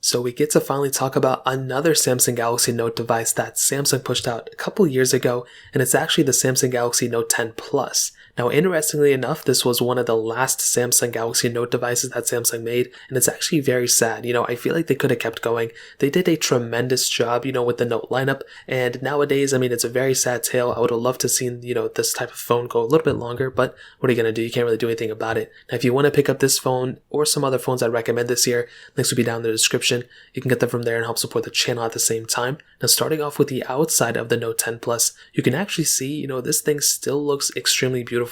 So we get to finally talk about another Samsung Galaxy Note device that Samsung pushed out a couple years ago, and it's actually the Samsung Galaxy Note 10 Plus. Now, interestingly enough, this was one of the last Samsung Galaxy Note devices that Samsung made, and it's actually very sad. I feel like they could have kept going. They did a tremendous job, with the Note lineup, and nowadays, it's a very sad tale. I would have loved to have seen, this type of phone go a little bit longer, but what are you going to do? You can't really do anything about it. Now, if you want to pick up this phone or some other phones I'd recommend this year, links will be down in the description. You can get them from there and help support the channel at the same time. Now, starting off with the outside of the Note 10 Plus, you can actually see, this thing still looks extremely beautiful.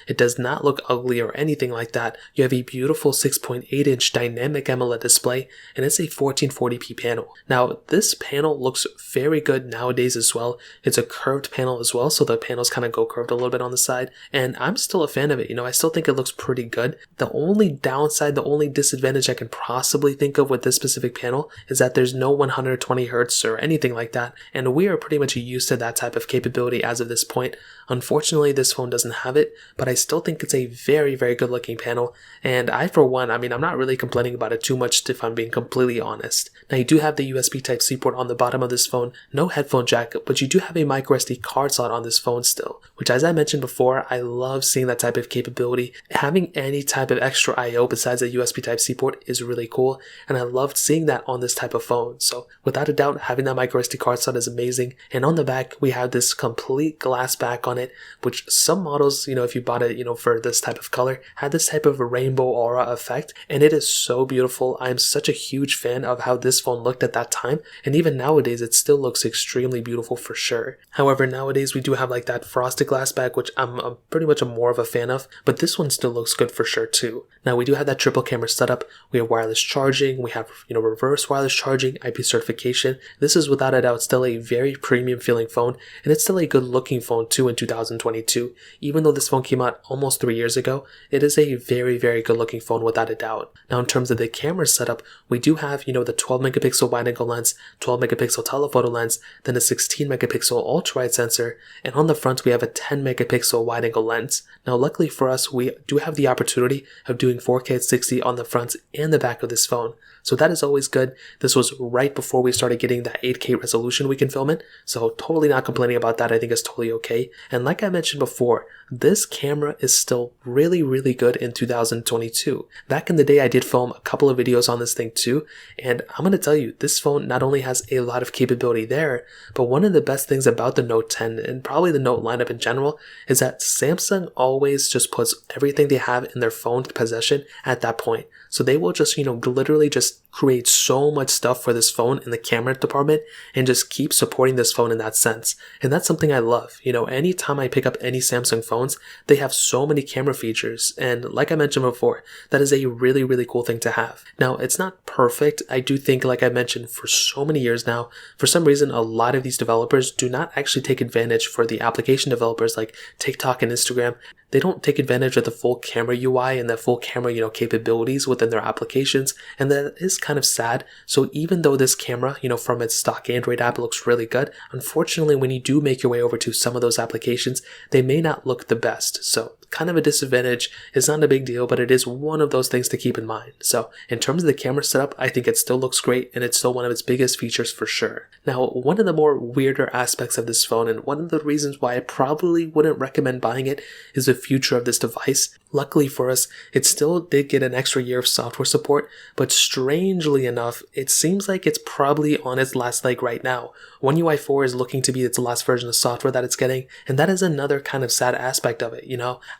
It does not look ugly or anything like that. You have a beautiful 6.8-inch dynamic AMOLED display, and it's a 1440p panel. Now, this panel looks very good nowadays as well. It's a curved panel as well, so the panels kind of go curved a little bit on the side, and I'm still a fan of it. I still think it looks pretty good. The only downside, the only disadvantage I can possibly think of with this specific panel is that there's no 120 Hz or anything like that, and we are pretty much used to that type of capability as of this point. Unfortunately, this phone doesn't have it, but I still think it's a very, very good looking panel, and I, for one, I'm not really complaining about it too much if I'm being completely honest. Now, you do have the USB Type-C port on the bottom of this phone, no headphone jack, but you do have a microSD card slot on this phone still, which, as I mentioned before, I love seeing that type of capability. Having any type of extra I/O besides a USB Type-C port is really cool, and I loved seeing that on this type of phone. So without a doubt, having that microSD card slot is amazing. And on the back, we have this complete glass back on it, which some models, if you bought it, for this type of color, had this type of rainbow aura effect, and it is so beautiful. I am such a huge fan of how this phone looked at that time, and even nowadays it still looks extremely beautiful for sure. However, nowadays we do have like that frosted glass back, which I'm pretty much more of a fan of, but this one still looks good for sure too. Now, we do have that triple camera setup. We have wireless charging, we have reverse wireless charging, IP certification. This is without a doubt still a very premium feeling phone, and it's still a good looking phone too in 2022. Even though this phone came out almost 3 years ago, it is a very, very good looking phone without a doubt. Now, in terms of the camera setup, we do have the 12 megapixel wide angle lens, 12 megapixel telephoto lens, then a 16 megapixel ultra wide sensor, and on the front we have a 10 megapixel wide angle lens. Now, luckily for us, we do have the opportunity of doing 4K at 60 on the front and the back of this phone, so that is always good. This was right before we started getting that 8K resolution we can film in, so totally not complaining about that. I think it's totally okay. And like I mentioned before, this camera is still really, really good in 2022. Back in the day, I did film a couple of videos on this thing too, and I'm going to tell you, this phone not only has a lot of capability there, but one of the best things about the Note 10 and probably the Note lineup in general is that Samsung always just puts everything they have in their phone possession at that point. So they will just, literally just create so much stuff for this phone in the camera department and just keep supporting this phone in that sense. And that's something I love. Anytime I pick up any Samsung phones, they have so many camera features. And like I mentioned before, that is a really, really cool thing to have. Now, it's not perfect. I do think, like I mentioned, for so many years now, for some reason, a lot of these developers do not actually take advantage for the application developers like TikTok and Instagram. They don't take advantage of the full camera UI and the full camera, capabilities within their applications, and that is kind of sad. So even though this camera, from its stock Android app looks really good, unfortunately, when you do make your way over to some of those applications, they may not look the best. So kind of a disadvantage. It's not a big deal, but it is one of those things to keep in mind. So in terms of the camera setup, I think it still looks great, and it's still one of its biggest features for sure. Now, one of the more weirder aspects of this phone, and one of the reasons why I probably wouldn't recommend buying it, is the future of this device. Luckily for us, it still did get an extra year of software support, but strangely enough, it seems like it's probably on its last leg right now. One UI 4 is looking to be its last version of software that it's getting, and that is another kind of sad aspect of it,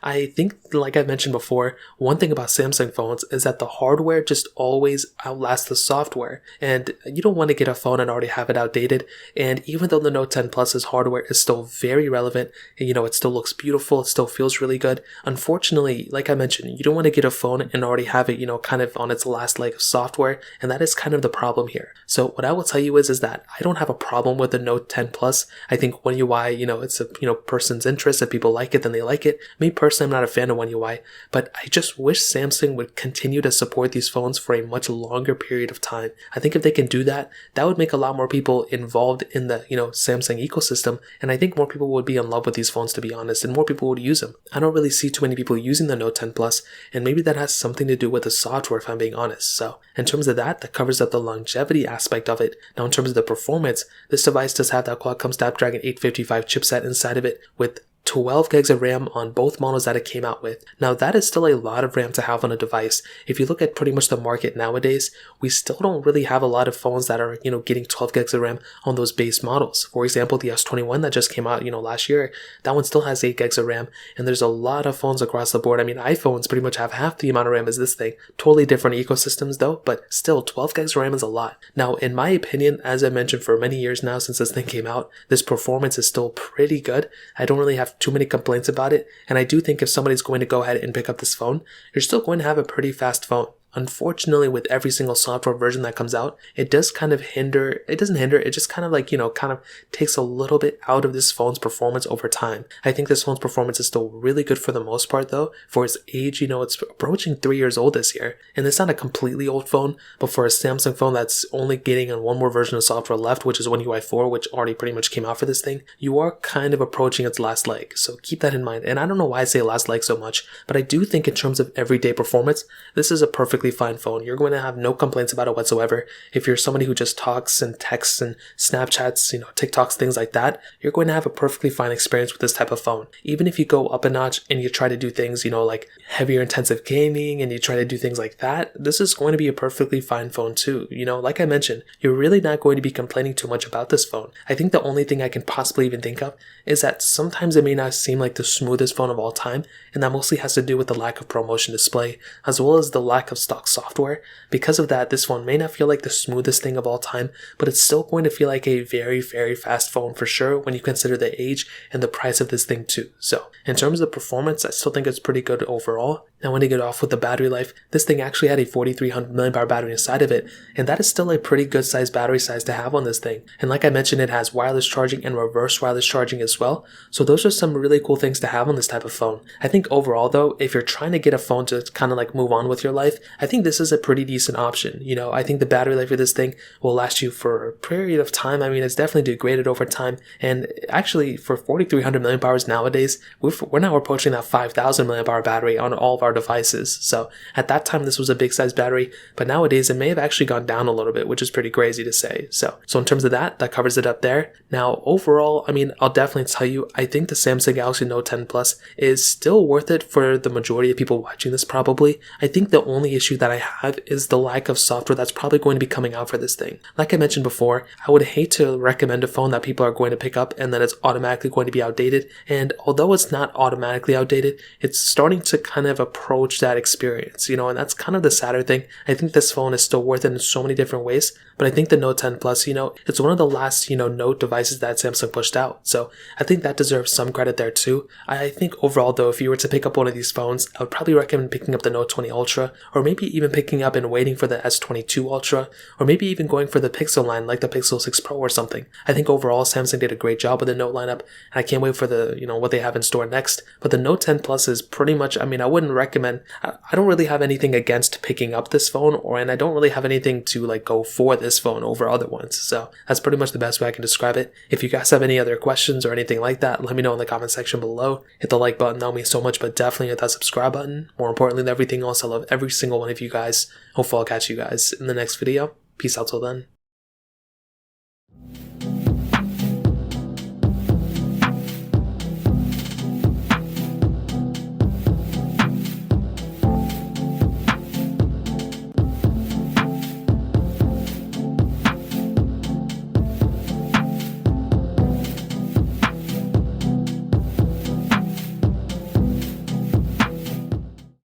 I think, like I mentioned before, one thing about Samsung phones is that the hardware just always outlasts the software, and you don't want to get a phone and already have it outdated. And even though the Note 10 Plus's hardware is still very relevant, and it still looks beautiful, it still feels really good, unfortunately, like I mentioned, you don't want to get a phone and already have it, kind of on its last leg of software, and that is kind of the problem here. So what I will tell you is that I don't have a problem with the Note 10 Plus. I think One UI, it's a person's interest. If people like it, then they like it. Me personally, personally am not a fan of One UI, but I just wish Samsung would continue to support these phones for a much longer period of time. I think if they can do that, that would make a lot more people involved in the, Samsung ecosystem, and I think more people would be in love with these phones, to be honest, and more people would use them. I don't really see too many people using the Note 10 Plus, and maybe that has something to do with the software, if I'm being honest. So in terms of that covers up the longevity aspect of it. Now in terms of the performance, this device does have that Qualcomm Snapdragon 855 chipset inside of it with 12 gigs of RAM on both models that it came out with. Now that is still a lot of RAM to have on a device. If you look at pretty much the market nowadays, we still don't really have a lot of phones that are, getting 12 gigs of RAM on those base models. For example, the S21 that just came out, last year, that one still has 8 gigs of RAM, and there's a lot of phones across the board. I mean, iPhones pretty much have half the amount of RAM as this thing. Totally different ecosystems though, but still 12 gigs of RAM is a lot. Now, in my opinion, as I mentioned for many years now since this thing came out, this performance is still pretty good. I don't really have too many complaints about it, and I do think if somebody's going to go ahead and pick up this phone, you're still going to have a pretty fast phone. Unfortunately, with every single software version that comes out, it does kind of hinder, it doesn't hinder, it just kind of takes a little bit out of this phone's performance over time. I think this phone's performance is still really good for the most part though. For its age, it's approaching 3 years old this year, and it's not a completely old phone, but for a Samsung phone that's only getting on one more version of software left, which is One UI 4, which already pretty much came out for this thing, you are kind of approaching its last leg. So keep that in mind. And I don't know why I say last leg so much, but I do think in terms of everyday performance, this is a perfectly fine phone. You're going to have no complaints about it whatsoever. If you're somebody who just talks and texts and Snapchats, TikToks, things like that, you're going to have a perfectly fine experience with this type of phone. Even if you go up a notch and you try to do things, like heavier intensive gaming and you try to do things like that, this is going to be a perfectly fine phone too. Like I mentioned, you're really not going to be complaining too much about this phone. I think the only thing I can possibly even think of is that sometimes it may not seem like the smoothest phone of all time, and that mostly has to do with the lack of ProMotion display, as well as the lack of stock software. Because of that, this phone may not feel like the smoothest thing of all time, but it's still going to feel like a very, very fast phone for sure when you consider the age and the price of this thing too. So in terms of performance, I still think it's pretty good overall. Now when you get off with the battery life, this thing actually had a 4300 mAh battery inside of it, and that is still a pretty good size battery size to have on this thing. And like I mentioned, it has wireless charging and reverse wireless charging as well. So those are some really cool things to have on this type of phone. I think overall though, if you're trying to get a phone to kind of move on with your life, I think this is a pretty decent option. I think the battery life of this thing will last you for a period of time. I mean, it's definitely degraded over time, and actually for 4300 mAh nowadays, we're now approaching that 5000 mAh battery on all of our devices. So at that time, this was a big size battery, but nowadays it may have actually gone down a little bit, which is pretty crazy to say. So in terms of that covers it up there. Now overall, I mean, I'll definitely tell you, I think the Samsung Galaxy Note 10 Plus is still worth it for the majority of people watching this probably. I think the only issue that I have is the lack of software that's probably going to be coming out for this thing. Like I mentioned before, I would hate to recommend a phone that people are going to pick up and then it's automatically going to be outdated. And although it's not automatically outdated, it's starting to kind of approach that experience, and that's kind of the sadder thing. I think this phone is still worth it in so many different ways, but I think the Note 10 Plus, it's one of the last, Note devices that Samsung pushed out. So I think that deserves some credit there too. I think overall though, if you were to pick up one of these phones, I would probably recommend picking up the Note 20 Ultra, or maybe even picking up and waiting for the S22 Ultra, or maybe even going for the Pixel line like the Pixel 6 Pro or something. I think overall Samsung did a great job with the Note lineup, and I can't wait for the, what they have in store next. But the Note 10 Plus is pretty much, I mean, I wouldn't recommend, I don't really have anything against picking up this phone, and I don't really have anything to go for this phone over other ones. So that's pretty much the best way I can describe it. If you guys have any other questions or anything like that, let me know in the comment section below. Hit the like button, that would mean so much, but definitely hit that subscribe button. More importantly than everything else, I love every single one of you guys. Hopefully I'll catch you guys in the next video. Peace out till then.